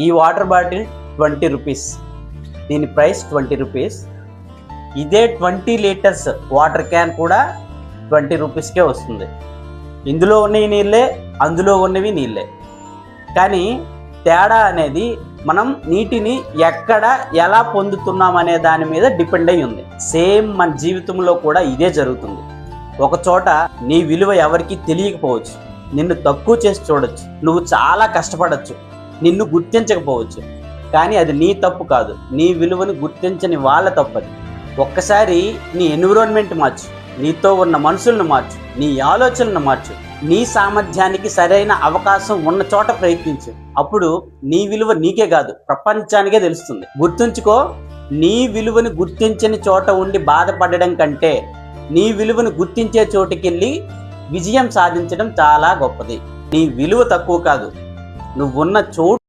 ఈ water bottle 20 rupees, దీని price 20 rupees. ఇదే 20 లీటర్స్ వాటర్ క్యాన్ కూడా 20 రూపీస్కే వస్తుంది. ఇందులో ఉన్నవి నీళ్ళే, అందులో ఉన్నవి నీళ్ళే. కానీ తేడా అనేది మనం నీటిని ఎక్కడ ఎలా పొందుతున్నాం అనే దాని మీద డిపెండ్ అయి ఉంది. సేమ్ మన జీవితంలో కూడా ఇదే జరుగుతుంది. ఒక చోట నీ విలువ ఎవరికి తెలియకపోవచ్చు, నిన్ను తక్కువ చేసి చూడొచ్చు, నువ్వు చాలా కష్టపడచ్చు, నిన్ను గుర్తించకపోవచ్చు. కానీ అది నీ తప్పు కాదు, నీ విలువను గుర్తించని వాళ్ళ తప్పది. ఒక్కసారి నీ ఎన్విరాన్మెంట్ మార్చు, నీతో ఉన్న మనుషులను మార్చు, నీ ఆలోచనలను మార్చు, నీ సామర్థ్యానికి సరైన అవకాశం ఉన్న చోట ప్రయత్నించు. అప్పుడు నీ విలువ నీకే కాదు, ప్రపంచానికే తెలుస్తుంది. గుర్తుంచుకో, నీ విలువను గుర్తించని చోట ఉండి బాధపడడం కంటే నీ విలువను గుర్తించే చోటుకెళ్ళి విజయం సాధించడం చాలా గొప్పది. నీ విలువ తక్కువ కాదు, నువ్వున్న చోటు